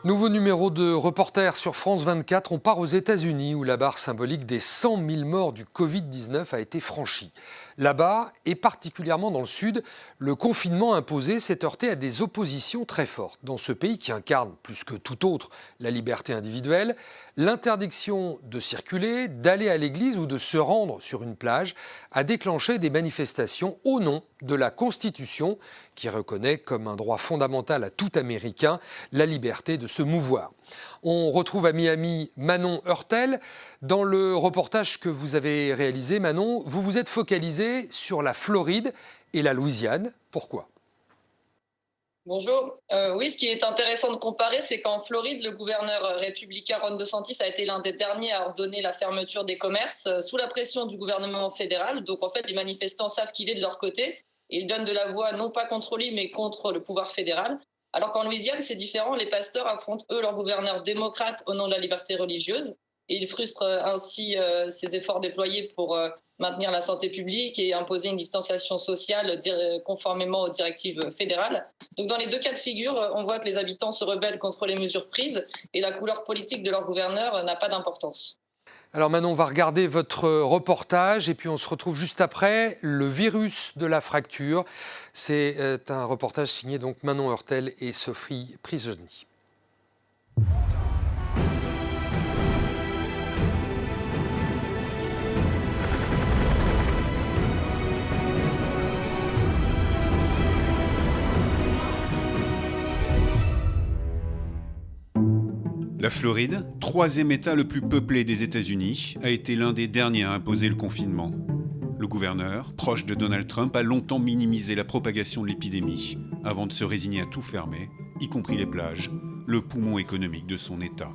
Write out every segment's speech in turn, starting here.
Nouveau numéro de Reporter sur France 24. On part aux États-Unis où la barre symbolique des 100 000 morts du Covid-19 a été franchie. Là-bas, et particulièrement dans le sud, le confinement imposé s'est heurté à des oppositions très fortes. Dans ce pays qui incarne, plus que tout autre, la liberté individuelle, l'interdiction de circuler, d'aller à l'église ou de se rendre sur une plage a déclenché des manifestations au nom de la Constitution qui reconnaît comme un droit fondamental à tout Américain la liberté de se mouvoir. On retrouve à Miami Manon Hurtel. Dans le reportage que vous avez réalisé, Manon, vous vous êtes focalisée sur la Floride et la Louisiane. Pourquoi ? Bonjour. Oui, ce qui est intéressant de comparer, c'est qu'en Floride, le gouverneur républicain Ron DeSantis a été l'un des derniers à ordonner la fermeture des commerces sous la pression du gouvernement fédéral. Donc en fait, les manifestants savent qu'il est de leur côté et ils donnent de la voix non pas contre lui, mais contre le pouvoir fédéral. Alors qu'en Louisiane, c'est différent. Les pasteurs affrontent, eux, leur gouverneur démocrate au nom de la liberté religieuse. Et ils frustrent ainsi ces efforts déployés pour maintenir la santé publique et imposer une distanciation sociale conformément aux directives fédérales. Donc dans les deux cas de figure, on voit que les habitants se rebellent contre les mesures prises et la couleur politique de leur gouverneur n'a pas d'importance. Alors Manon, on va regarder votre reportage et puis on se retrouve juste après. Le virus de la fracture. C'est un reportage signé donc Manon Hurtel et Sophie Prisoni. La Floride, troisième État le plus peuplé des États-Unis, a été l'un des derniers à imposer le confinement. Le gouverneur, proche de Donald Trump, a longtemps minimisé la propagation de l'épidémie, avant de se résigner à tout fermer, y compris les plages, le poumon économique de son État.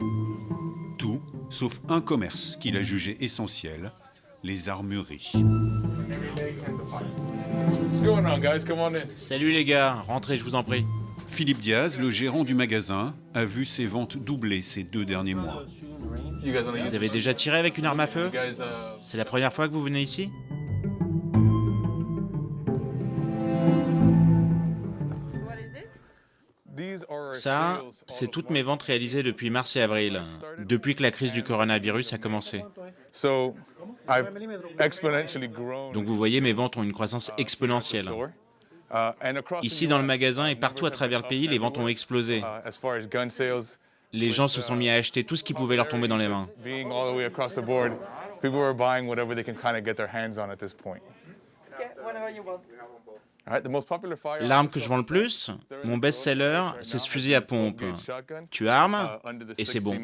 Tout, sauf un commerce qu'il a jugé essentiel, les armureries. Salut les gars, rentrez, je vous en prie. Philippe Diaz, le gérant du magasin, a vu ses ventes doubler ces 2 derniers mois. Vous avez déjà tiré avec une arme à feu? C'est la première fois que vous venez ici? Ça, c'est toutes mes ventes réalisées depuis mars et avril, depuis que la crise du coronavirus a commencé. Donc vous voyez, mes ventes ont une croissance exponentielle. Ici dans le magasin et partout à travers le pays, les ventes ont explosé. Les gens se sont mis à acheter tout ce qui pouvait leur tomber dans les mains. L'arme que je vends le plus, mon best-seller, c'est ce fusil à pompe. Tu armes et c'est bon.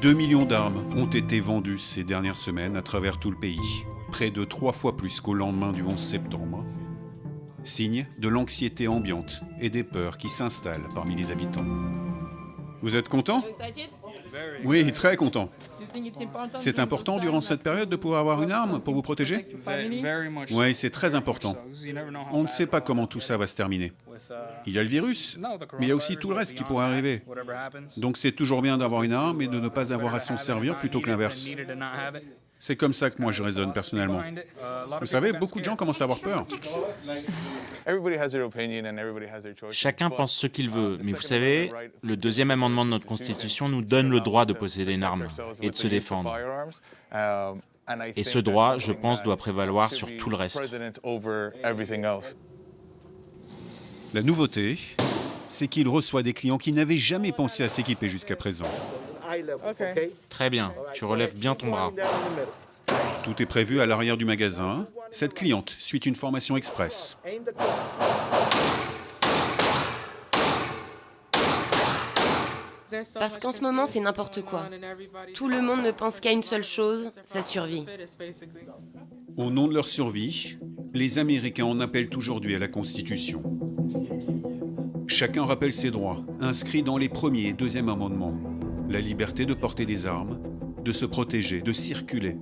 2 millions d'armes ont été vendues ces dernières semaines à travers tout le pays, près de 3 fois plus qu'au lendemain du 11 septembre. Signe de l'anxiété ambiante et des peurs qui s'installent parmi les habitants. Vous êtes content ? Oui, très content. C'est important durant cette période de pouvoir avoir une arme pour vous protéger ? Oui, c'est très important. On ne sait pas comment tout ça va se terminer. Il y a le virus, mais il y a aussi tout le reste qui pourrait arriver. Donc c'est toujours bien d'avoir une arme et de ne pas avoir à s'en servir plutôt que l'inverse. C'est comme ça que moi je raisonne personnellement. Vous savez, beaucoup de gens commencent à avoir peur. Chacun pense ce qu'il veut, mais vous savez, le deuxième amendement de notre Constitution nous donne le droit de posséder une arme et de se défendre. Et ce droit, je pense, doit prévaloir sur tout le reste. La nouveauté, c'est qu'il reçoit des clients qui n'avaient jamais pensé à s'équiper jusqu'à présent. Très bien, tu relèves bien ton bras. Tout est prévu à l'arrière du magasin. Cette cliente suit une formation express. Parce qu'en ce moment, c'est n'importe quoi. Tout le monde ne pense qu'à une seule chose, sa survie. Au nom de leur survie, les Américains en appellent aujourd'hui à la Constitution. Chacun rappelle ses droits, inscrits dans les premiers et deuxième amendements. La liberté de porter des armes, de se protéger, de circuler.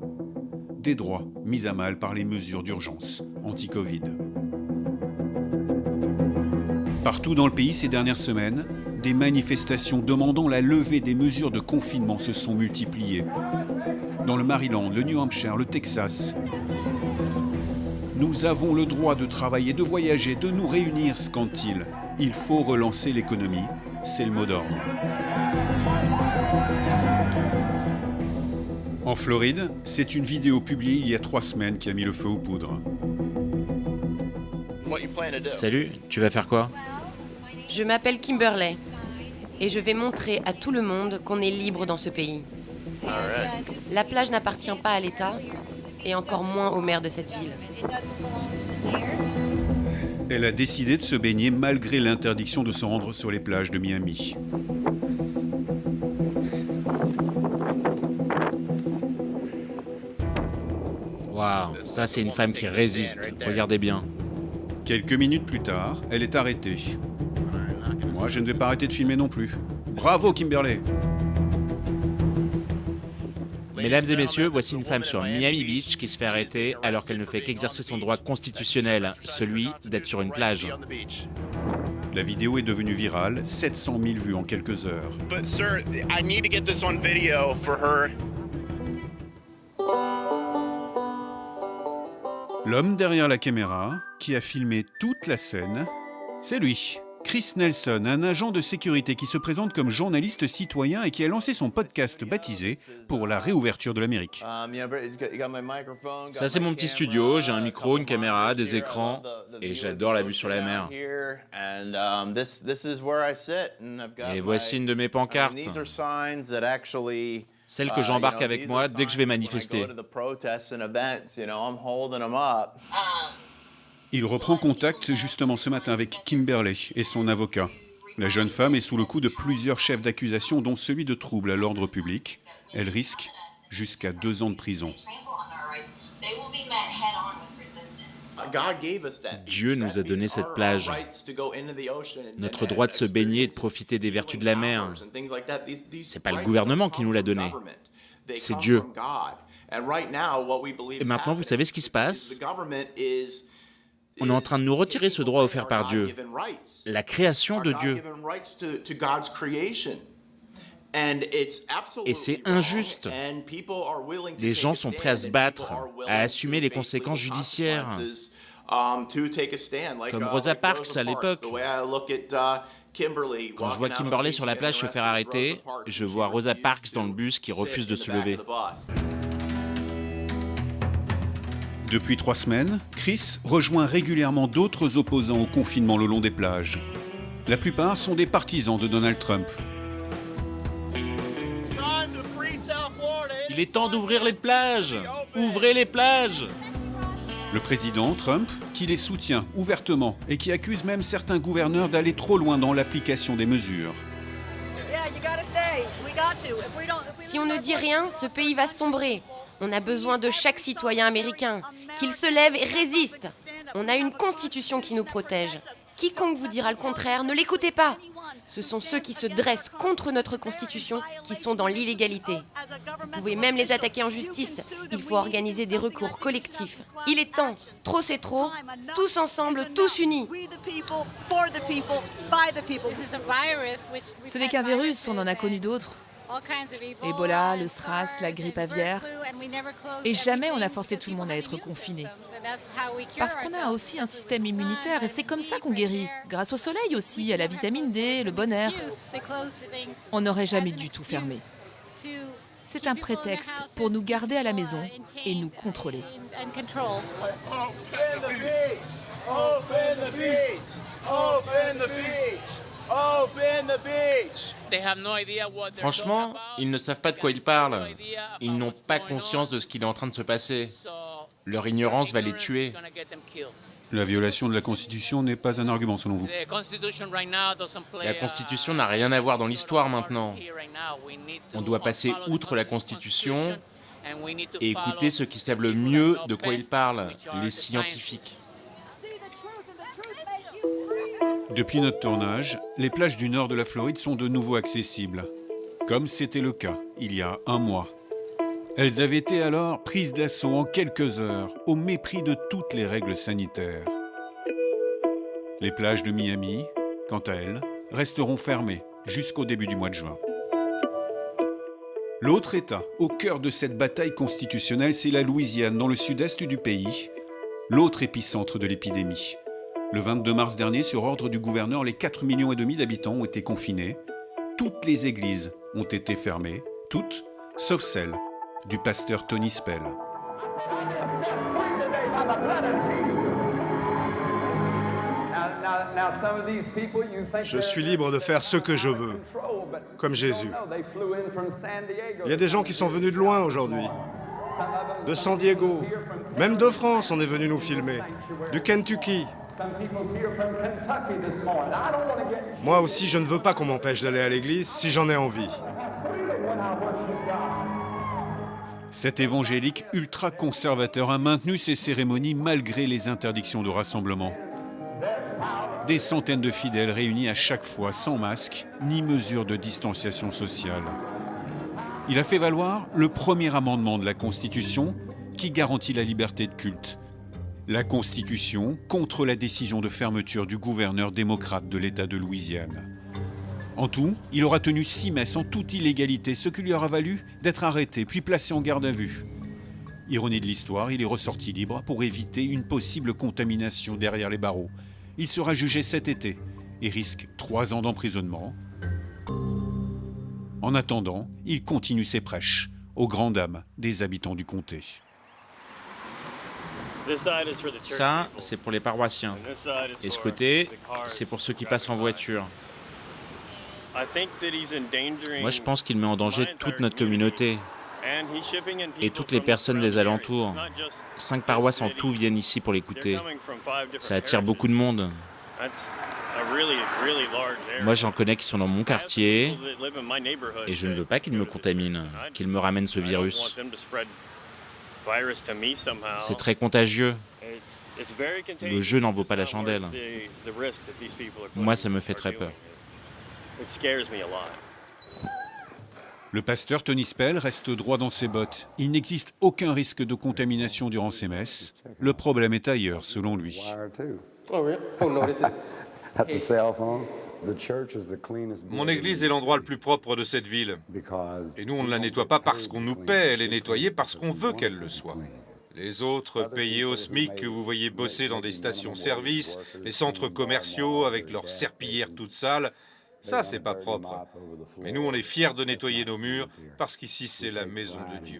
Des droits mis à mal par les mesures d'urgence anti-Covid. Partout dans le pays ces dernières semaines, des manifestations demandant la levée des mesures de confinement se sont multipliées. Dans le Maryland, le New Hampshire, le Texas. Nous avons le droit de travailler, de voyager, de nous réunir, scandent-ils. Il faut relancer l'économie, c'est le mot d'ordre. En Floride, c'est une vidéo publiée il y a 3 semaines qui a mis le feu aux poudres. Salut, tu vas faire quoi? Je m'appelle Kimberley et je vais montrer à tout le monde qu'on est libre dans ce pays. La plage n'appartient pas à l'État et encore moins au maire de cette ville. Elle a décidé de se baigner malgré l'interdiction de se rendre sur les plages de Miami. Waouh, ça c'est une femme qui résiste, regardez bien. Quelques minutes plus tard, elle est arrêtée. Moi, je ne vais pas arrêter de filmer non plus. Bravo, Kimberley! Mesdames et messieurs, voici une femme sur Miami Beach qui se fait arrêter alors qu'elle ne fait qu'exercer son droit constitutionnel, celui d'être sur une plage. La vidéo est devenue virale, 700 000 vues en quelques heures. But sir, I need to get this on video for her. L'homme derrière la caméra, qui a filmé toute la scène, c'est lui, Chris Nelson, un agent de sécurité qui se présente comme journaliste citoyen et qui a lancé son podcast baptisé pour la réouverture de l'Amérique. Ça c'est mon petit studio, j'ai un micro, une caméra, des écrans et j'adore la vue sur la mer. Et voici une de mes pancartes, celle que j'embarque avec moi dès que je vais manifester. Il reprend contact justement ce matin avec Kimberley et son avocat. La jeune femme est sous le coup de plusieurs chefs d'accusation, dont celui de trouble à l'ordre public. Elle risque jusqu'à 2 ans de prison. Dieu nous a donné cette plage, notre droit de se baigner et de profiter des vertus de la mer. C'est pas le gouvernement qui nous l'a donné, c'est Dieu. Et maintenant, vous savez ce qui se passe? On est en train de nous retirer ce droit offert par Dieu, la création de Dieu. Et c'est injuste. Les gens sont prêts à se battre, à assumer les conséquences judiciaires. Comme Rosa Parks à l'époque. Quand je vois Kimberley sur la plage se faire arrêter, je vois Rosa Parks dans le bus qui refuse de se lever. Depuis 3 semaines, Chris rejoint régulièrement d'autres opposants au confinement le long des plages. La plupart sont des partisans de Donald Trump. Il est temps d'ouvrir les plages! Ouvrez les plages! Le président Trump, qui les soutient ouvertement et qui accuse même certains gouverneurs d'aller trop loin dans l'application des mesures. Si on ne dit rien, ce pays va sombrer. On a besoin de chaque citoyen américain, qu'il se lève et résiste. On a une constitution qui nous protège. Quiconque vous dira le contraire, ne l'écoutez pas. Ce sont ceux qui se dressent contre notre constitution qui sont dans l'illégalité. Vous pouvez même les attaquer en justice. Il faut organiser des recours collectifs. Il est temps. Trop c'est trop. Tous ensemble, tous unis. Ce n'est qu'un virus, on en a connu d'autres. Ebola, le SRAS, la grippe aviaire. Et jamais on n'a forcé tout le monde à être confiné. Parce qu'on a aussi un système immunitaire et c'est comme ça qu'on guérit. Grâce au soleil aussi, à la vitamine D, le bon air. On n'aurait jamais dû tout fermer. C'est un prétexte pour nous garder à la maison et nous contrôler. Franchement, ils ne savent pas de quoi ils parlent. Ils n'ont pas conscience de ce qui est en train de se passer. Leur ignorance va les tuer. La violation de la Constitution n'est pas un argument selon vous. La Constitution n'a rien à voir dans l'histoire maintenant. On doit passer outre la Constitution et écouter ceux qui savent le mieux de quoi ils parlent, les scientifiques. Depuis notre tournage, les plages du nord de la Floride sont de nouveau accessibles, comme c'était le cas il y a 1 mois. Elles avaient été alors prises d'assaut en quelques heures, au mépris de toutes les règles sanitaires. Les plages de Miami, quant à elles, resteront fermées jusqu'au début du mois de juin. L'autre État, au cœur de cette bataille constitutionnelle, c'est la Louisiane, dans le sud-est du pays, l'autre épicentre de l'épidémie. Le 22 mars dernier, sur ordre du gouverneur, les 4,5 millions d'habitants ont été confinés. Toutes les églises ont été fermées, toutes, sauf celle du pasteur Tony Spell. Je suis libre de faire ce que je veux, comme Jésus. Il y a des gens qui sont venus de loin aujourd'hui, de San Diego, même de France, on est venu nous filmer, du Kentucky. Moi aussi, je ne veux pas qu'on m'empêche d'aller à l'église si j'en ai envie. Cet évangélique ultra-conservateur a maintenu ses cérémonies malgré les interdictions de rassemblement. Des centaines de fidèles réunis à chaque fois sans masque ni mesure de distanciation sociale. Il a fait valoir le premier amendement de la Constitution qui garantit la liberté de culte. La Constitution contre la décision de fermeture du gouverneur démocrate de l'État de Louisiane. En tout, il aura tenu 6 messes en toute illégalité, ce qui lui aura valu d'être arrêté puis placé en garde à vue. Ironie de l'histoire, il est ressorti libre pour éviter une possible contamination derrière les barreaux. Il sera jugé cet été et risque 3 ans d'emprisonnement. En attendant, il continue ses prêches aux grandes dames des habitants du comté. Ça, c'est pour les paroissiens. Et ce côté, c'est pour ceux qui passent en voiture. Moi, je pense qu'il met en danger toute notre communauté et toutes les personnes des alentours. 5 paroisses en tout viennent ici pour l'écouter. Ça attire beaucoup de monde. Moi, j'en connais qui sont dans mon quartier et je ne veux pas qu'ils me contaminent, qu'ils me ramènent ce virus. C'est très contagieux. Le jeu n'en vaut pas la chandelle. Moi, ça me fait très peur. Le pasteur Tony Spell reste droit dans ses bottes. Il n'existe aucun risque de contamination durant ces messes. Le problème est ailleurs, selon lui. Mon église est l'endroit le plus propre de cette ville. Et nous, on ne la nettoie pas parce qu'on nous paie, elle est nettoyée parce qu'on veut qu'elle le soit. Les autres payés au SMIC que vous voyez bosser dans des stations-service, les centres commerciaux avec leurs serpillières toutes sales, ça, c'est pas propre. Mais nous, on est fiers de nettoyer nos murs parce qu'ici, c'est la maison de Dieu.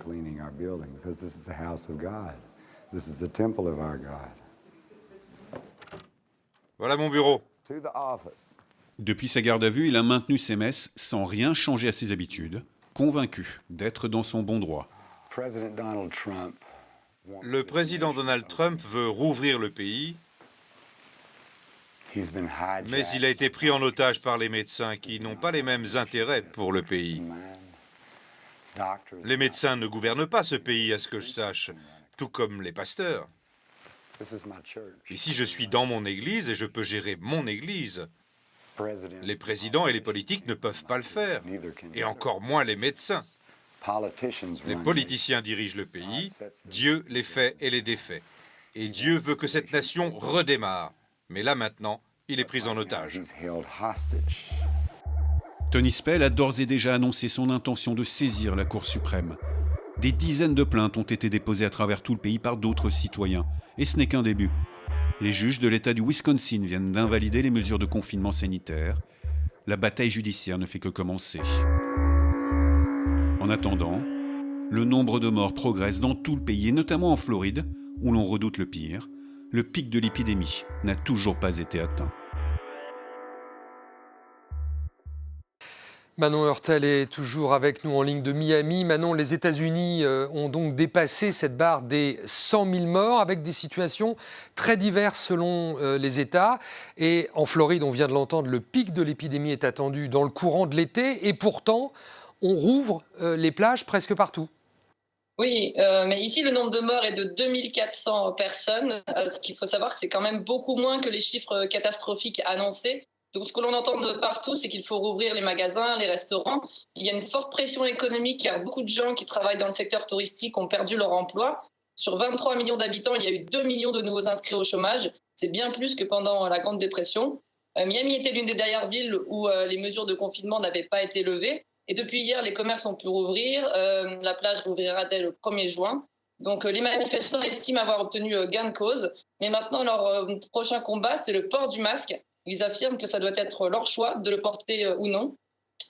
Voilà mon bureau. Depuis sa garde à vue, il a maintenu ses messes sans rien changer à ses habitudes, convaincu d'être dans son bon droit. Le président Donald Trump veut rouvrir le pays, mais il a été pris en otage par les médecins qui n'ont pas les mêmes intérêts pour le pays. Les médecins ne gouvernent pas ce pays, à ce que je sache, tout comme les pasteurs. Ici, je suis dans mon église et je peux gérer mon église. Les présidents et les politiques ne peuvent pas le faire, et encore moins les médecins. Les politiciens dirigent le pays, Dieu les fait et les défait. Et Dieu veut que cette nation redémarre. Mais là maintenant, il est pris en otage. Tony Spell a d'ores et déjà annoncé son intention de saisir la Cour suprême. Des dizaines de plaintes ont été déposées à travers tout le pays par d'autres citoyens. Et ce n'est qu'un début. Les juges de l'État du Wisconsin viennent d'invalider les mesures de confinement sanitaire. La bataille judiciaire ne fait que commencer. En attendant, le nombre de morts progresse dans tout le pays, et notamment en Floride, où l'on redoute le pire. Le pic de l'épidémie n'a toujours pas été atteint. Manon Hurtel est toujours avec nous en ligne de Miami. Manon, les États-Unis ont donc dépassé cette barre des 100 000 morts avec des situations très diverses selon les États. Et en Floride, on vient de l'entendre, le pic de l'épidémie est attendu dans le courant de l'été. Et pourtant, on rouvre les plages presque partout. Oui, mais ici, le nombre de morts est de 2400 personnes. Ce qu'il faut savoir, c'est quand même beaucoup moins que les chiffres catastrophiques annoncés. Donc, ce que l'on entend de partout, c'est qu'il faut rouvrir les magasins, les restaurants. Il y a une forte pression économique, car beaucoup de gens qui travaillent dans le secteur touristique ont perdu leur emploi. Sur 23 millions d'habitants, il y a eu 2 millions de nouveaux inscrits au chômage. C'est bien plus que pendant la Grande Dépression. Miami était l'une des dernières villes où les mesures de confinement n'avaient pas été levées. Et depuis hier, les commerces ont pu rouvrir. La plage rouvrira dès le 1er juin. Donc les manifestants estiment avoir obtenu gain de cause, mais maintenant leur prochain combat, c'est le port du masque. Ils affirment que ça doit être leur choix de le porter ou non.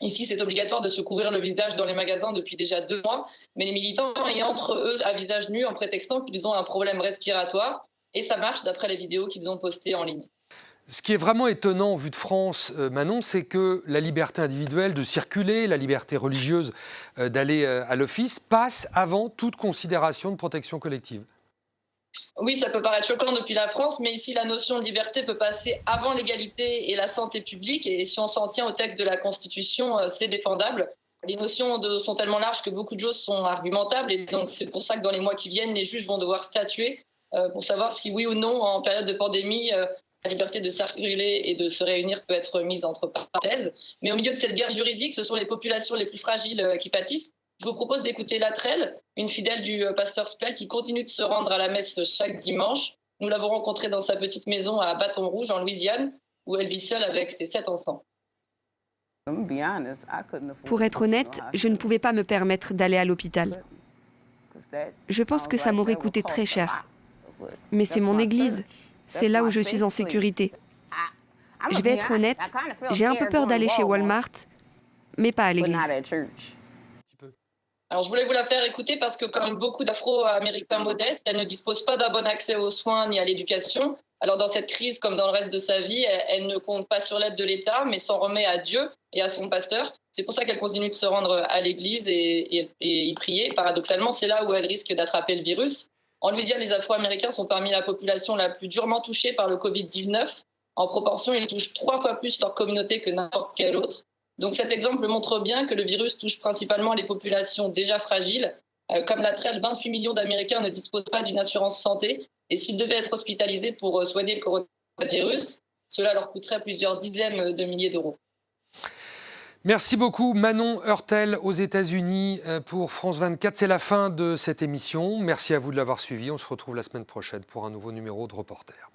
Ici, c'est obligatoire de se couvrir le visage dans les magasins depuis déjà 2 mois, mais les militants y entrent, eux, à visage nu en prétextant qu'ils ont un problème respiratoire. Et ça marche d'après les vidéos qu'ils ont postées en ligne. Ce qui est vraiment étonnant vu de France, Manon, c'est que la liberté individuelle de circuler, la liberté religieuse d'aller à l'office passe avant toute considération de protection collective. Oui, ça peut paraître choquant depuis la France, mais ici, la notion de liberté peut passer avant l'égalité et la santé publique. Et si on s'en tient au texte de la Constitution, c'est défendable. Les notions sont tellement larges que beaucoup de choses sont argumentables. Et donc, c'est pour ça que dans les mois qui viennent, les juges vont devoir statuer pour savoir si oui ou non, en période de pandémie, la liberté de circuler et de se réunir peut être mise entre parenthèses. Mais au milieu de cette guerre juridique, ce sont les populations les plus fragiles qui pâtissent. Je vous propose d'écouter Latrell, une fidèle du pasteur Spell qui continue de se rendre à la messe chaque dimanche. Nous l'avons rencontrée dans sa petite maison à Bâton Rouge, en Louisiane, où elle vit seule avec ses 7 enfants. Pour être honnête, je ne pouvais pas me permettre d'aller à l'hôpital. Je pense que ça m'aurait coûté très cher. Mais c'est mon église. C'est là où je suis en sécurité. Je vais être honnête, j'ai un peu peur d'aller chez Walmart, mais pas à l'église. Alors, je voulais vous la faire écouter parce que, comme beaucoup d'Afro-Américains modestes, elle ne dispose pas d'un bon accès aux soins ni à l'éducation. Alors, dans cette crise, comme dans le reste de sa vie, elle ne compte pas sur l'aide de l'État, mais s'en remet à Dieu et à son pasteur. C'est pour ça qu'elle continue de se rendre à l'église et y prier. Paradoxalement, c'est là où elle risque d'attraper le virus. En Louisiane, les Afro-Américains sont parmi la population la plus durement touchée par le Covid-19. En proportion, ils touchent 3 fois plus leur communauté que n'importe quel autre. Donc cet exemple montre bien que le virus touche principalement les populations déjà fragiles. Comme Latrell, 28 millions d'Américains ne disposent pas d'une assurance santé. Et s'ils devaient être hospitalisés pour soigner le coronavirus, cela leur coûterait plusieurs dizaines de milliers d'euros. Merci beaucoup Manon Hurtel aux États-Unis pour France 24. C'est la fin de cette émission. Merci à vous de l'avoir suivi. On se retrouve la semaine prochaine pour un nouveau numéro de Reporter.